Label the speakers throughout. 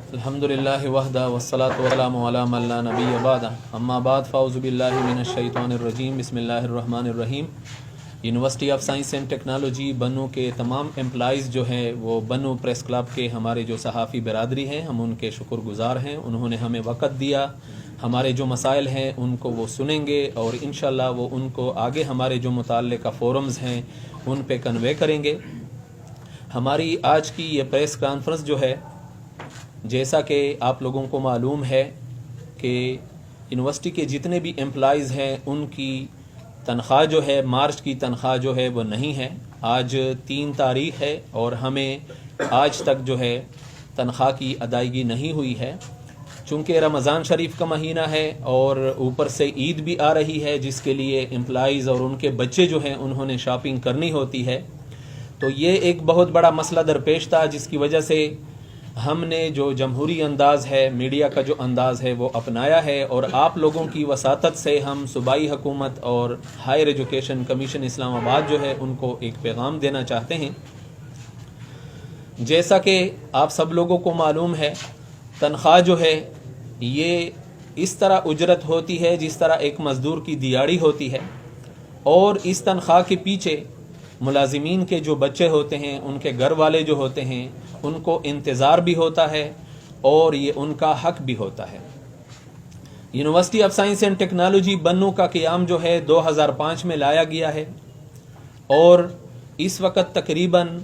Speaker 1: الحمد للہ وحدہ والصلاة والسلام علی من لا نبی بعدہ اما بعد فاعوذ باللہ من الشیطان الرجیم بسم اللہ الرحمن الرحیم۔ University of science and technology بنوں کے تمام امپلائیز جو ہیں وہ بنوں پریس کلب کے ہمارے جو صحافی برادری ہیں ہم ان کے شکر گزار ہیں۔ انہوں نے ہمیں وقت دیا، ہمارے جو مسائل ہیں ان کو وہ سنیں گے اور انشاءاللہ وہ ان کو آگے ہمارے جو متعلقہ فورمز ہیں ان پہ کنوے کریں گے۔ ہماری آج کی یہ پریس کانفرنس جو ہے، جیسا کہ آپ لوگوں کو معلوم ہے کہ یونیورسٹی کے جتنے بھی امپلائیز ہیں ان کی تنخواہ جو ہے، مارچ کی تنخواہ جو ہے وہ نہیں ہے۔ آج 3 تاریخ ہے اور ہمیں آج تک جو ہے تنخواہ کی ادائیگی نہیں ہوئی ہے۔ چونکہ رمضان شریف کا مہینہ ہے اور اوپر سے عید بھی آ رہی ہے جس کے لیے امپلائیز اور ان کے بچے جو ہیں انہوں نے شاپنگ کرنی ہوتی ہے، تو یہ ایک بہت بڑا مسئلہ درپیش تھا، جس کی وجہ سے ہم نے جو جمہوری انداز ہے، میڈیا کا جو انداز ہے وہ اپنایا ہے، اور آپ لوگوں کی وساطت سے ہم صوبائی حکومت اور ہائر ایجوکیشن کمیشن اسلام آباد جو ہے ان کو ایک پیغام دینا چاہتے ہیں۔ جیسا کہ آپ سب لوگوں کو معلوم ہے، تنخواہ جو ہے یہ اس طرح اجرت ہوتی ہے جس طرح ایک مزدور کی دیہاڑی ہوتی ہے، اور اس تنخواہ کے پیچھے ملازمین کے جو بچے ہوتے ہیں، ان کے گھر والے جو ہوتے ہیں، ان کو انتظار بھی ہوتا ہے اور یہ ان کا حق بھی ہوتا ہے۔ University of science and technology بنوں کا قیام جو ہے 2005 میں لایا گیا ہے، اور اس وقت تقریباً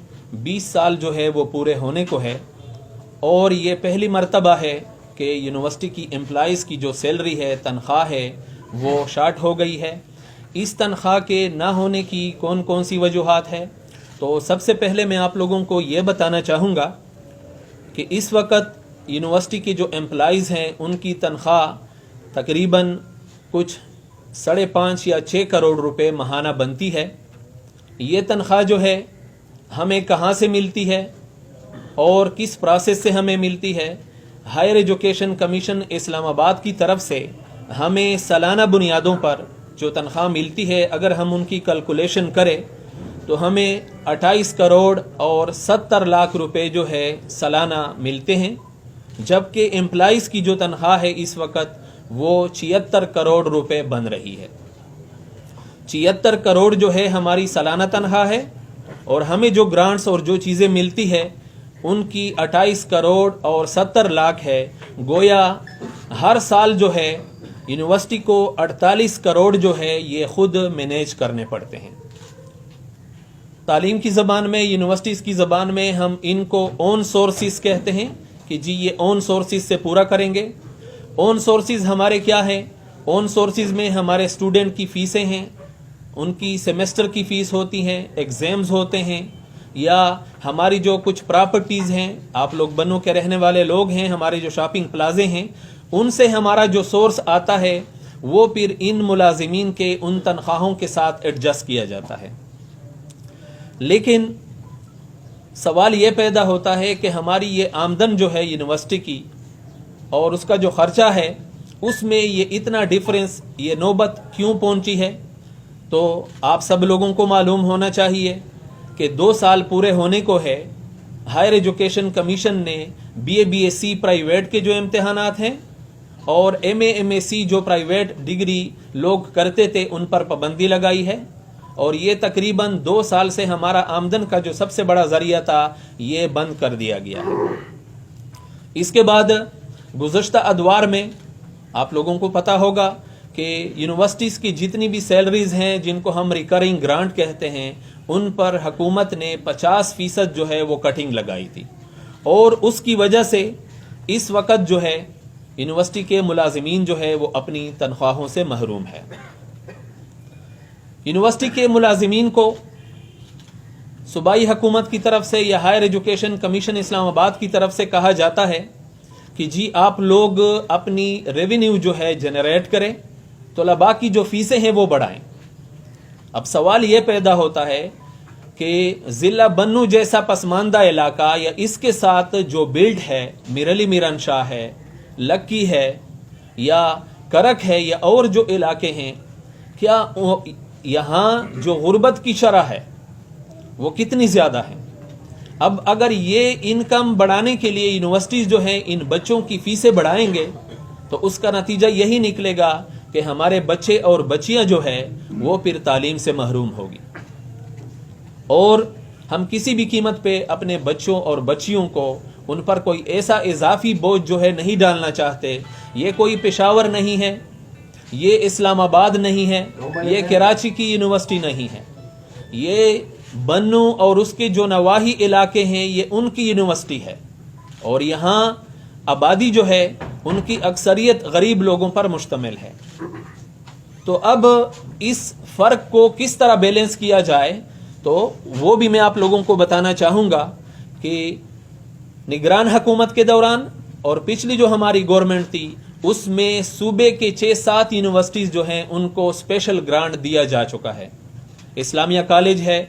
Speaker 1: 20 سال جو ہے وہ پورے ہونے کو ہے، اور یہ پہلی مرتبہ ہے کہ یونیورسٹی کی امپلائیز کی جو سیلری ہے، تنخواہ ہے، وہ شارٹ ہو گئی ہے۔ اس تنخواہ کے نہ ہونے کی کون کون سی وجوہات ہے؟ تو سب سے پہلے میں آپ لوگوں کو یہ بتانا چاہوں گا کہ اس وقت یونیورسٹی کے جو امپلائیز ہیں ان کی تنخواہ تقریباً کچھ 5.5 یا 6 کروڑ روپے ماہانہ بنتی ہے۔ یہ تنخواہ جو ہے ہمیں کہاں سے ملتی ہے اور کس پروسیس سے ہمیں ملتی ہے؟ ہائر ایجوکیشن کمیشن اسلام آباد کی طرف سے ہمیں سالانہ بنیادوں پر جو تنخواہ ملتی ہے، اگر ہم ان کی کیلکولیشن کریں تو ہمیں 28 کروڑ اور 70 لاکھ روپے جو ہے سالانہ ملتے ہیں، جبکہ امپلائیز کی جو تنخواہ ہے اس وقت وہ 76 کروڑ روپے بن رہی ہے۔ 76 کروڑ جو ہے ہماری سالانہ تنخواہ ہے، اور ہمیں جو گرانٹس اور جو چیزیں ملتی ہے ان کی 28 کروڑ اور 70 لاکھ ہے۔ گویا ہر سال جو ہے یونیورسٹی کو 48 کروڑ جو ہے یہ خود مینیج کرنے پڑتے ہیں۔ تعلیم کی زبان میں، یونیورسٹیز کی زبان میں ہم ان کو اون سورسز کہتے ہیں کہ جی یہ اون سورسز سے پورا کریں گے۔ اون سورسز ہمارے کیا ہیں؟ اون سورسز میں ہمارے اسٹوڈنٹ کی فیسیں ہیں، ان کی سیمسٹر کی فیس ہوتی ہیں، ایگزامز ہوتے ہیں، یا ہماری جو کچھ پراپرٹیز ہیں، آپ لوگ بنوں کے رہنے والے لوگ ہیں، ہمارے جو شاپنگ پلازے ہیں، ان سے ہمارا جو سورس آتا ہے وہ پھر ان ملازمین کے ان تنخواہوں کے ساتھ ایڈجسٹ کیا جاتا ہے۔ لیکن سوال یہ پیدا ہوتا ہے کہ ہماری یہ آمدن جو ہے یونیورسٹی کی اور اس کا جو خرچہ ہے، اس میں یہ اتنا ڈیفرنس، یہ نوبت کیوں پہنچی ہے؟ تو آپ سب لوگوں کو معلوم ہونا چاہیے کہ 2 سال پورے ہونے کو ہے، ہائر ایجوکیشن کمیشن نے B A B S C private کے جو امتحانات ہیں اور M A M S C جو پرائیویٹ ڈگری لوگ کرتے تھے ان پر پابندی لگائی ہے، اور یہ تقریباً 2 سال سے ہمارا آمدن کا جو سب سے بڑا ذریعہ تھا یہ بند کر دیا گیا ہے۔ اس کے بعد گزشتہ ادوار میں آپ لوگوں کو پتہ ہوگا کہ یونیورسٹیز کی جتنی بھی سیلریز ہیں جن کو ہم ریکرنگ گرانٹ کہتے ہیں، ان پر حکومت نے 50% جو ہے وہ کٹنگ لگائی تھی، اور اس کی وجہ سے اس وقت جو ہے یونیورسٹی کے ملازمین جو ہے وہ اپنی تنخواہوں سے محروم ہے۔ یونیورسٹی کے ملازمین کو صوبائی حکومت کی طرف سے یا ہائر ایجوکیشن کمیشن اسلام آباد کی طرف سے کہا جاتا ہے کہ جی آپ لوگ اپنی ریونیو جو ہے جنریٹ کریں، طلباء کی جو فیسیں ہیں وہ بڑھائیں۔ اب سوال یہ پیدا ہوتا ہے کہ ضلع بنوں جیسا پسماندہ علاقہ یا اس کے ساتھ جو بیلٹ ہے، میرلی میران شاہ ہے، لکی ہے، یا کرک ہے، یا اور جو علاقے ہیں، کیا یہاں جو غربت کی شرح ہے وہ کتنی زیادہ ہے؟ اب اگر یہ انکم بڑھانے کے لیے یونیورسٹیز جو ہیں ان بچوں کی فیسیں بڑھائیں گے تو اس کا نتیجہ یہی نکلے گا کہ ہمارے بچے اور بچیاں جو ہے وہ پھر تعلیم سے محروم ہوگی. اور ہم کسی بھی قیمت پہ اپنے بچوں اور بچیوں کو ان پر کوئی ایسا اضافی بوجھ جو ہے نہیں ڈالنا چاہتے. یہ کوئی پشاور نہیں ہے, یہ اسلام آباد نہیں ہے, یہ کراچی کی یونیورسٹی نہیں ہے, یہ بنو اور اس کے جو نواحی علاقے ہیں یہ ان کی یونیورسٹی ہے, اور یہاں آبادی جو ہے ان کی اکثریت غریب لوگوں پر مشتمل ہے. تو اب اس فرق کو کس طرح بیلنس کیا جائے تو وہ بھی میں آپ لوگوں کو بتانا چاہوں گا کہ نگران حکومت کے دوران اور پچھلی جو ہماری گورنمنٹ تھی اس میں صوبے کے 6-7 یونیورسٹیز جو ہیں ان کو اسپیشل گرانٹ دیا جا چکا ہے. اسلامیہ کالج ہے,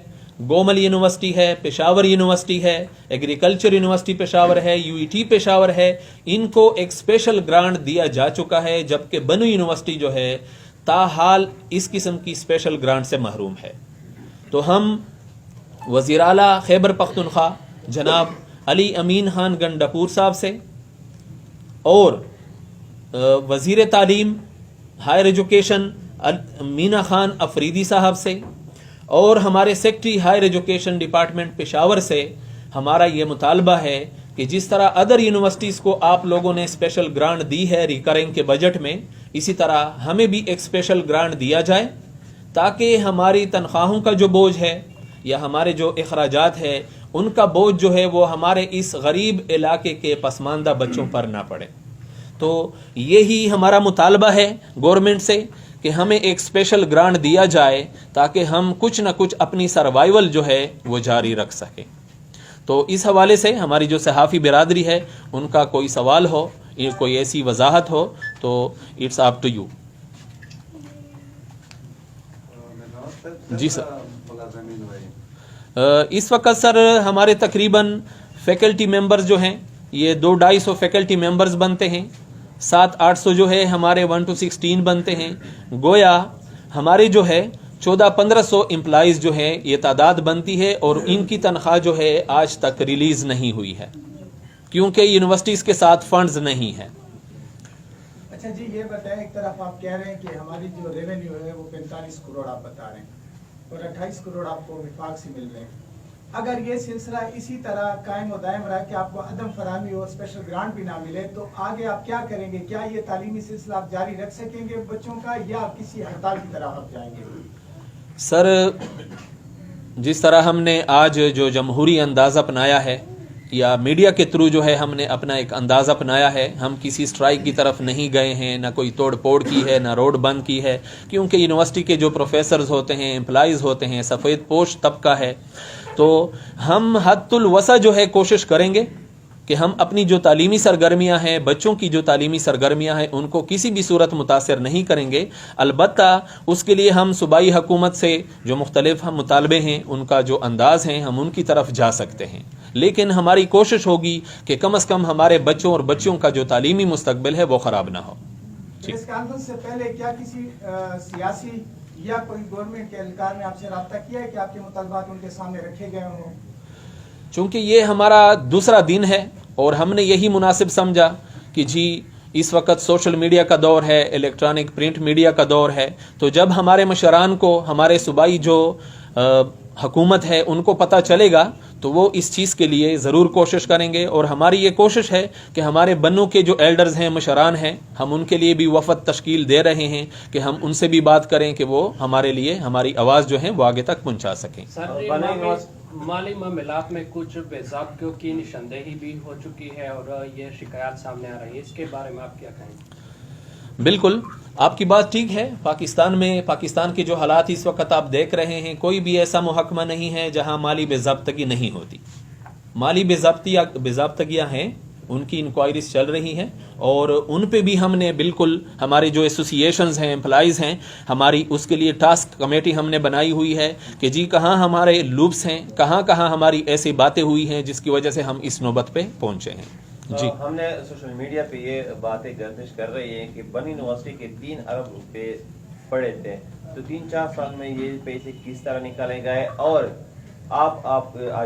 Speaker 1: گومل یونیورسٹی ہے, پشاور یونیورسٹی ہے, ایگریکلچر یونیورسٹی پشاور ہے, UET پشاور ہے, ان کو ایک اسپیشل گرانٹ دیا جا چکا ہے, جبکہ بنو یونیورسٹی جو ہے تاحال اس قسم کی اسپیشل گرانٹ سے محروم ہے. تو ہم وزیر اعلیٰ خیبر پختونخوا جناب علی امین خان گنڈپور صاحب سے اور وزیر تعلیم ہائر ایجوکیشن مینا خان افریدی صاحب سے اور ہمارے secretary higher education department Peshawar سے ہمارا یہ مطالبہ ہے کہ جس طرح ادر یونیورسٹیز کو آپ لوگوں نے اسپیشل گرانٹ دی ہے ریکرنگ کے بجٹ میں, اسی طرح ہمیں بھی ایک اسپیشل گرانٹ دیا جائے تاکہ ہماری تنخواہوں کا جو بوجھ ہے یا ہمارے جو اخراجات ہے ان کا بوجھ جو ہے وہ ہمارے اس غریب علاقے کے پسماندہ بچوں پر نہ پڑے. تو یہی ہمارا مطالبہ ہے گورنمنٹ سے کہ ہمیں ایک اسپیشل گرانٹ دیا جائے تاکہ ہم کچھ نہ کچھ اپنی سروائیول جو ہے وہ جاری رکھ سکیں. تو اس حوالے سے ہماری جو صحافی برادری ہے ان کا کوئی سوال ہو, کوئی ایسی وضاحت ہو تو اٹس اپ ٹو یو. جی سر. اس وقت سر ہمارے تقریباً فیکلٹی ممبرز جو ہیں یہ 200-250 فیکلٹی ممبرز بنتے ہیں, 700-800 جو ہے ہمارے 1 to 16 بنتے ہیں. گویا ہمارے جو ہے 1400-1500 امپلائیز جو ہیں یہ تعداد بنتی ہے, اور ان کی تنخواہ جو ہے آج تک ریلیز نہیں ہوئی ہے کیونکہ یونیورسٹیز کے ساتھ فنڈز نہیں ہیں.
Speaker 2: اچھا جی, یہ بتائیں, ایک طرف آپ کہہ رہے ہیں کہ ہماری جو ریونیو ہے وہ 45 کروڑ آپ بتا رہے ہیں اور 28 کروڑ آپ کو وفاق سے مل رہے ہیں. اگر یہ سلسلہ اسی طرح قائم و دائم رہا کہ آپ کو عدم فراہمی اور اسپیشل گرانٹ بھی نہ ملے تو آگے آپ کیا کریں گے؟ کیا یہ تعلیمی سلسلہ آپ جاری رکھ سکیں گے بچوں کا, یا آپ کسی ہڑتال کی طرف آپ جائیں گے؟
Speaker 1: سر جس طرح ہم نے آج جو جمہوری انداز اپنایا ہے یا میڈیا کے تھرو جو ہے ہم نے اپنا ایک انداز اپنایا ہے, ہم کسی سٹرائک کی طرف نہیں گئے ہیں, نہ کوئی توڑ پھوڑ کی ہے, نہ روڈ بند کی ہے, کیونکہ یونیورسٹی کے جو پروفیسرز ہوتے ہیں, امپلائیز ہوتے ہیں, سفید پوش طبقہ ہے, تو ہم حد الوسع جو ہے کوشش کریں گے کہ ہم اپنی جو تعلیمی سرگرمیاں ہیں, بچوں کی جو تعلیمی سرگرمیاں ہیں, ان کو کسی بھی صورت متاثر نہیں کریں گے. البتہ اس کے لیے ہم صوبائی حکومت سے جو مختلف ہم مطالبے ہیں, ان کا جو انداز ہیں, ہم ان کی طرف جا سکتے ہیں, لیکن ہماری کوشش ہوگی کہ کم از کم ہمارے بچوں اور بچیوں کا جو تعلیمی مستقبل ہے وہ خراب نہ ہو.
Speaker 2: اس کانفرنس سے پہلے کیا کسی سیاسی یا کوئی گورنمنٹ کے اہلکار نے آپ سے رابطہ کیا ہے کہ آپ کے مطالبات ان کے سامنے رکھے گئے ہوں؟
Speaker 1: چونکہ یہ ہمارا دوسرا دن ہے اور ہم نے یہی مناسب سمجھا کہ جی اس وقت سوشل میڈیا کا دور ہے, الیکٹرانک پرنٹ میڈیا کا دور ہے, تو جب ہمارے مشران کو, ہمارے صوبائی جو حکومت ہے ان کو پتہ چلے گا تو وہ اس چیز کے لیے ضرور کوشش کریں گے. اور ہماری یہ کوشش ہے کہ ہمارے بنوں کے جو ایلڈرز ہیں, مشران ہیں, ہم ان کے لیے بھی وفد تشکیل دے رہے ہیں کہ ہم ان سے بھی بات کریں کہ وہ ہمارے لیے ہماری آواز جو ہے وہ آگے تک پہنچا سکیں.
Speaker 3: مالی معاملات میں کچھ بے ضابطگیوں کی نشاندہی بھی ہو چکی ہے اور یہ شکایات سامنے آ رہی ہے, اس کے بارے میں آپ کیا کہیں؟
Speaker 1: بالکل آپ کی بات ٹھیک ہے. پاکستان کے جو حالات اس وقت آپ دیکھ رہے ہیں, کوئی بھی ایسا محکمہ نہیں ہے جہاں مالی بے ضابطگی نہیں ہوتی. مالی بے ضابطگیاں ہیں, ان کی انکوائریز چل رہی ہیں, اور ان پہ بھی ہم نے بالکل ہمارے جو ایسوسییشنز ہیں, امپلائیز ہیں, ہماری اس کے لیے ٹاسک کمیٹی ہم نے بنائی ہوئی ہے کہ جی کہاں ہمارے لوپس ہیں, کہاں ہماری ایسی باتیں ہوئی ہیں جس کی وجہ سے ہم اس نوبت پہ پہنچے ہیں. جی
Speaker 4: ہم نے سوشل میڈیا پہ یہ باتیں گردش کر رہی ہیں کہ بن یونیورسٹی کے 3 ارب روپے پڑے تھے, تو 3-4 سال میں یہ پیسے کس طرح نکالے گئے, اور آپ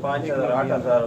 Speaker 4: 5000 8000